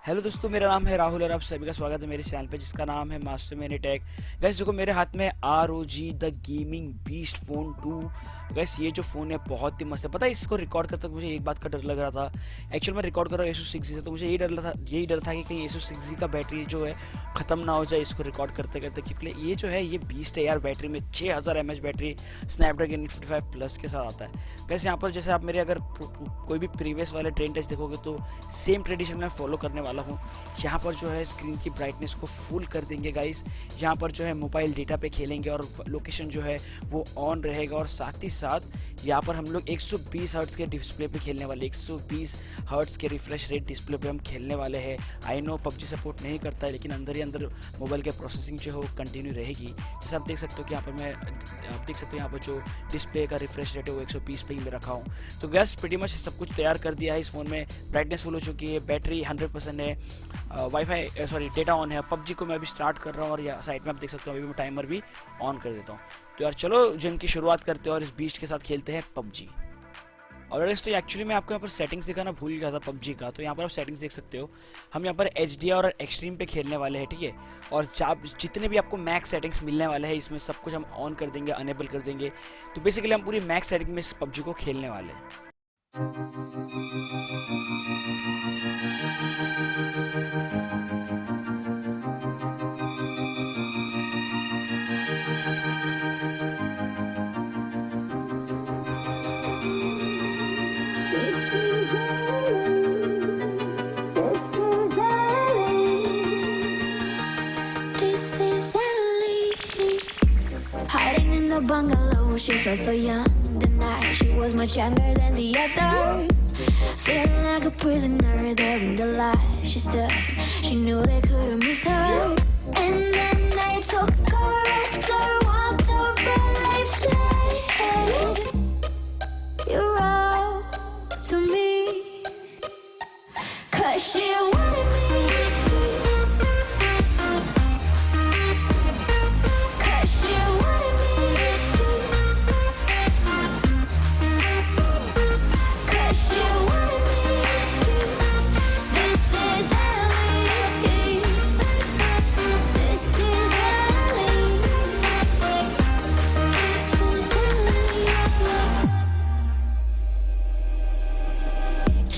Hello दोस्तों, मेरा नाम है राहुल और आप सभी का स्वागत है मेरे चैनल पे जिसका नाम है मास्टर मैनी टेक। गैस देखो, मेरे हाथ में ROG the gaming beast phone 2। Gas ये जो फ़ोन है बहुत ही मस्त है। पता है, इसको रिकॉर्ड करते वक्त मुझे एक बात का डर लग रहा था। एक्चुअल में रिकॉर्ड कर रहा हूँ Asus 6G से, तो मुझे यही डर था कि कहीं Asus 6G का बैटरी जो है ख़त्म ना हो जाए इसको रिकॉर्ड करते करते, क्योंकि ये जो है ये बीस्ट है यार। बैटरी में 6000 mAh बैटरी स्नैपड्रैगन 855 प्लस के साथ आता है। गैस यहाँ पर जैसे आप मेरे अगर कोई भी प्रीवियस वाले ट्रेन टेस्ट देखोगे तो सेम ट्रेडिशन में फॉलो करने वाला हूँ। यहाँ पर जो है स्क्रीन की ब्राइटनेस को फुल कर देंगे गाइस। यहाँ पर जो है मोबाइल डेटा पे खेलेंगे और लोकेशन जो है वो ऑन रहेगा, और साथ ही साथ यहाँ पर हम लोग 120 हर्ट्ज़ के डिस्प्ले पे खेलने वाले, 120 हर्ट्ज़ के रिफ्रेश रेट डिस्प्ले पे हम खेलने वाले हैं। आई नो PUBG सपोर्ट नहीं करता है, लेकिन अंदर ही अंदर मोबाइल के प्रोसेसिंग जो है वो कंटिन्यू रहेगी। जैसे आप देख सकते हो कि यहाँ पर आप देख सकते हो यहाँ पर जो डिस्प्ले का रिफ्रेश रेट है वो 120 पे ही मैं रखा हूँ। तो गैस प्रीटी मच सब कुछ तैयार कर दिया है इस फ़ोन में। ब्राइटनेस फुल हो चुकी है, बैटरी 100% है, वाईफाई सॉरी डेटा ऑन है। PUBG को मैं अभी स्टार्ट कर रहा हूँ और यहाँ साइड में आप देख सकते हो अभी मैं टाइमर भी ऑन कर देता हूँ। तो यार चलो जिम की शुरुआत करते हैं और इस बीस्ट के साथ खेलते हैं PUBG। और तो एक्चुअली मैं आपको यहाँ पर सेटिंग्स दिखाना भूल गया था PUBG का, तो यहाँ पर आप सेटिंग्स देख सकते हो। हम यहाँ पर HDR और एक्सट्रीम पे खेलने वाले हैं, ठीक है। और जितने भी आपको मैक्स सेटिंग्स मिलने वाले हैं इसमें सब कुछ हम ऑन कर देंगे, अनेबल कर देंगे। तो बेसिकली हम पूरी मैक्स सेटिंग में इस PUBG को खेलने वाले हैं। Hiding in the bungalow, she felt so young. The night she was much younger than the other. Feeling like a prisoner there in the light. She stood, she knew they couldn't miss her. And then they took her as her, walked over life day. You're all to me, 'cause she wanted me.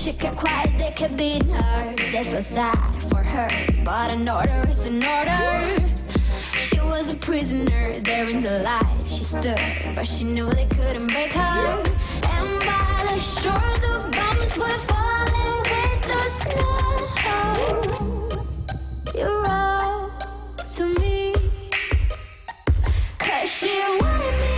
She kept quiet, they kept beating her. They felt sad for her, but an order is an order. She was a prisoner there in the light. She stood, but she knew they couldn't break her. And by the shore, the bombs were falling with the snow. You're all to me, 'cause she wanted me.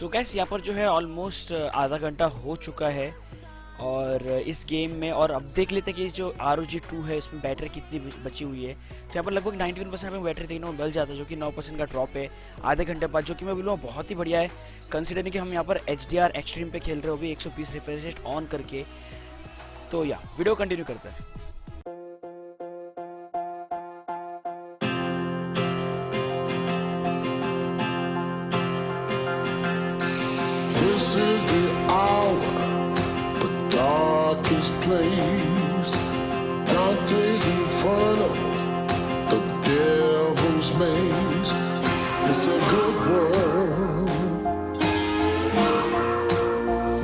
So gas यहाँ पर जो है almost आधा घंटा हो चुका है और इस गेम में, और अब देख लेते हैं कि जो ROG 2 है इसमें बैटरी कितनी बची हुई है। तो यहाँ पर लगभग 91% हमें बैटरी देखने को मिल जाता है, जो कि 9% का ड्रॉप है आधे घंटे बाद, जो कि मैं बोलूँगा बहुत ही बढ़िया है कंसिडरिंग कि हम यहाँ पर HDR एक्सट्रीम पे खेल रहे हो भी 120 रिफ्रेश रेट ऑन करके। तो या वीडियो कंटिन्यू करते हैं। This is the hour, the darkest place. Dante's Inferno, the devil's maze. It's a good world,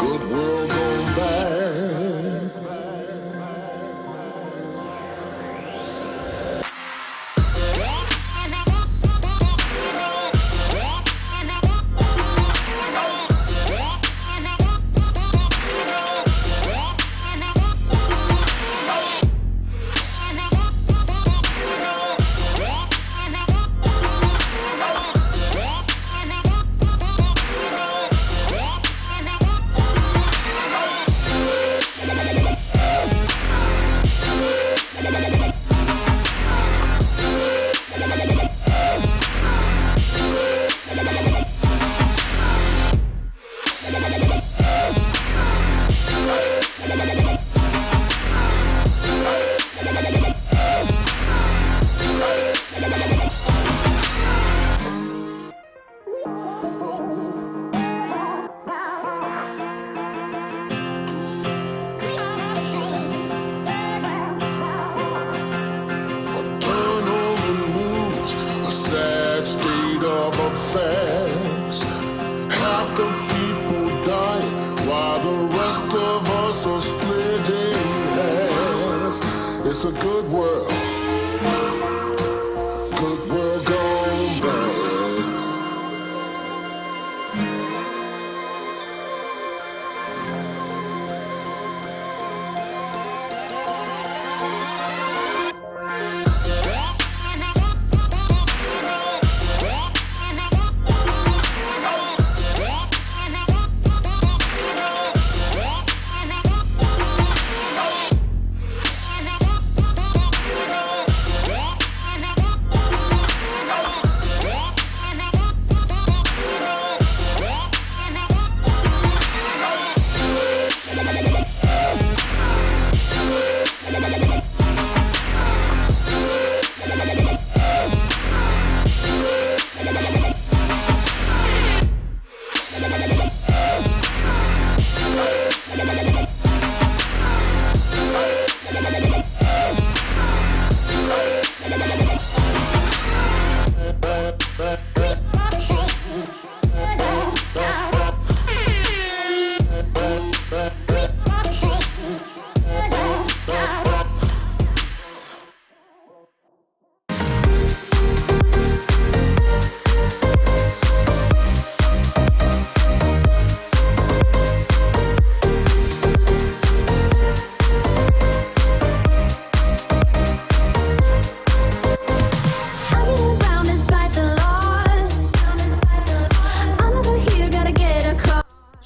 good world gone bad. Affairs. Half the people die while the rest of us are splitting hairs. It's a good world gone bad.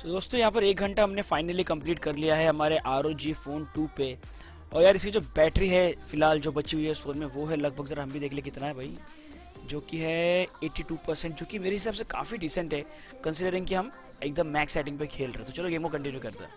दोस्तों यहाँ पर 1 घंटा हमने finally complete कर लिया है हमारे ROG Phone 2 पे। और यार इसकी जो बैटरी है फिलहाल जो बची हुई है इस फोन में वो है लगभग, जरा हम भी देख ले कितना है भाई, जो कि है 82%, जो कि मेरे हिसाब से काफ़ी डिसेंट है कंसिडरिंग कि हम एकदम मैक्स सेटिंग पे खेल रहे हैं। तो चलो गेम को कंटिन्यू करते हैं।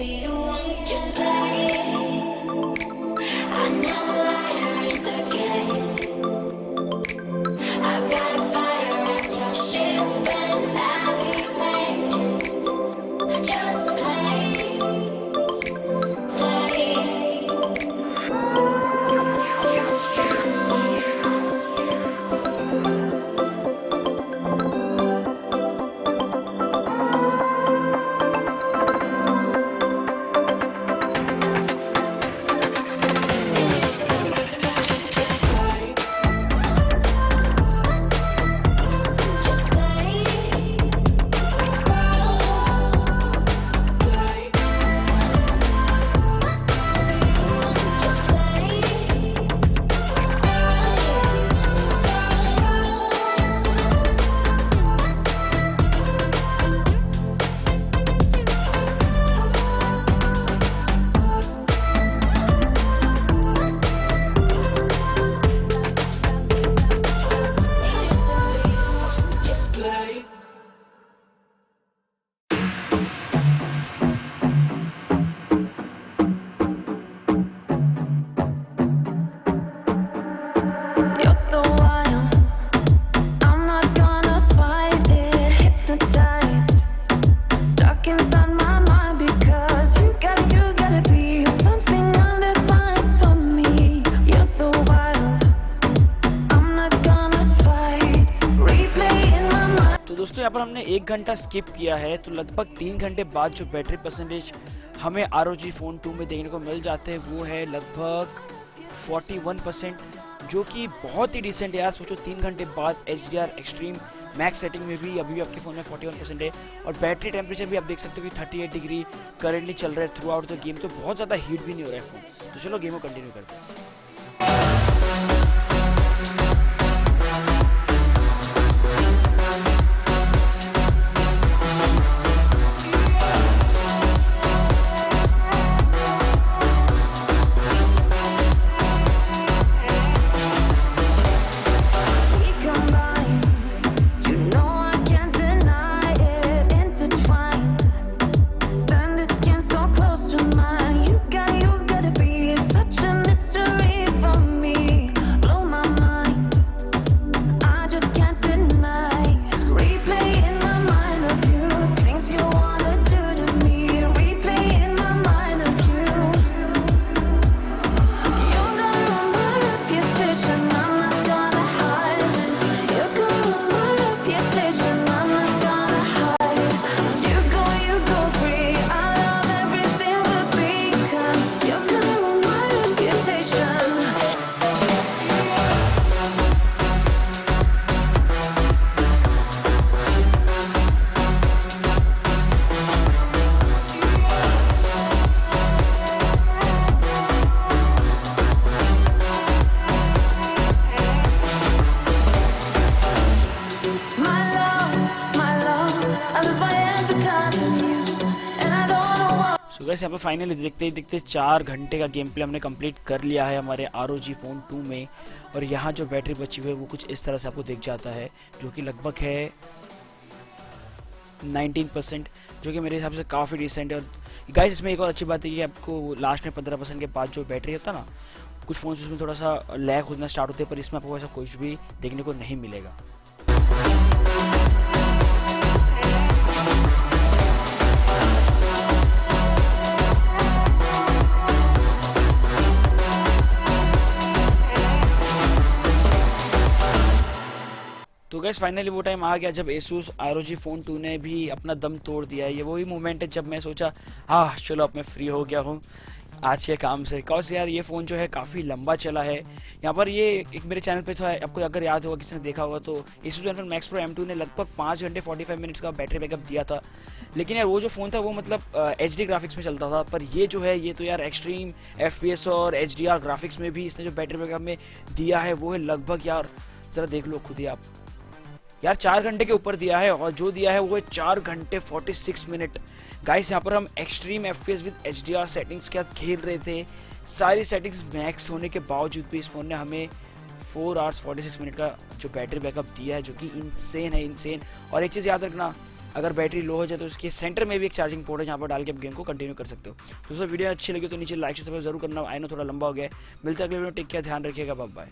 be the one. Just play. Another liar in the game. I've got a fire at your ship and I'll be made. Just play. Play. You're so wild, I'm not gonna fight it. Hypnotized, stuck inside my mind because you gotta be something undefined for me. You're so wild, I'm not gonna fight. Replay in my mind. तो दोस्तों यहाँ पर हमने 1 घंटा skip किया है, तो लगभग 3 घंटे बाद जो बैटरी परसेंटेज हमें ROG फोन 2 में देखने को मिल जाते हैं वो है लगभग 41%, जो कि बहुत ही डिसेंट है यार। सोचो 3 घंटे बाद HDR एक्सट्रीम मैक्स सेटिंग में भी अभी आपके फ़ोन में 41% है, और बैटरी टेम्परेचर भी आप देख सकते हो कि 38 डिग्री करेंटली चल रहा है थ्रू आउट द गेम, तो बहुत ज़्यादा हीट भी नहीं हो रहा है फ़ोन। तो चलो गेम को कंटिन्यू करते हैं। We combine, you know I can't deny it. Intertwined, sand is skin so close to mine. You gotta be such a mystery for me. Blow my mind, I just can't deny. Replay in my mind of you, things you wanna do to me. Replay in my mind of you. You're gonna ruin my reputation. I'm not gonna hide this. You're gonna ruin my reputation. I'm not gonna hide. You go free. I love everything but because you're gonna ruin my reputation. My love, I lose my head because of you, and I don't know what. So guys यहाँ पे finally देखते ही देखते 4 घंटे का game play हमने complete कर लिया है हमारे ROG फोन 2 में, और यहाँ जो बैटरी बची हुई है वो कुछ इस तरह से आपको दिख जाता है, जो कि लगभग है 19%, जो कि मेरे हिसाब से काफ़ी डिसेंट है। और गाइस इसमें एक और अच्छी बात है कि आपको लास्ट में 15% के बाद जो बैटरी होता है ना, कुछ फ़ोन उसमें थोड़ा सा लैग होना स्टार्ट होते हैं, पर इसमें आपको ऐसा कुछ भी देखने को नहीं मिलेगा। तो गैस फाइनली वो टाइम आ गया जब Asus ROG फोन 2 ने भी अपना दम तोड़ दिया है। ये वही मोमेंट है जब मैं सोचा चलो अब मैं फ्री हो गया हूँ आज के काम से, कॉज यार ये फ़ोन जो है काफ़ी लंबा चला है। यहाँ पर ये एक मेरे चैनल पे था, आपको अगर याद होगा किसी ने देखा होगा तो Asus ZenFone Max Pro M2 ने लगभग 5 घंटे 45 मिनट्स का बैटरी बैकअप दिया था। लेकिन यार वो जो फ़ोन था वो मतलब HD ग्राफिक्स में चलता था, पर ये जो है ये तो यार एक्सट्रीम FPS और HDR ग्राफिक्स में भी इसने जो बैटरी बैकअप में दिया है वो है लगभग, यार ज़रा देख लो खुद ही आप, यार 4 घंटे के ऊपर दिया है, और जो दिया है वो है 4 घंटे 46 मिनट। गाइस यहाँ पर हम extreme FPS with HDR settings के साथ खेल रहे थे, सारी सेटिंग्स मैक्स होने के बावजूद भी इस फ़ोन ने हमें 4 आवर्स 46 मिनट का जो बैटरी बैकअप दिया है, जो कि इनसेन है, इनसेन। और एक चीज़ याद रखना, अगर बैटरी लो हो जाए तो उसके सेंटर में भी एक चार्जिंग पोर्ट है जहाँ पर डाल के आप गेम को कंटिन्यू कर सकते हो। दोस्तों वीडियो अच्छी लगी तो नीचे लाइक से जरूर करना। आई नो थोड़ा लंबा हो गया है। मिलते हैं अगले वीडियो में। टेक केयर, ध्यान रखिएगा, बाय बाय।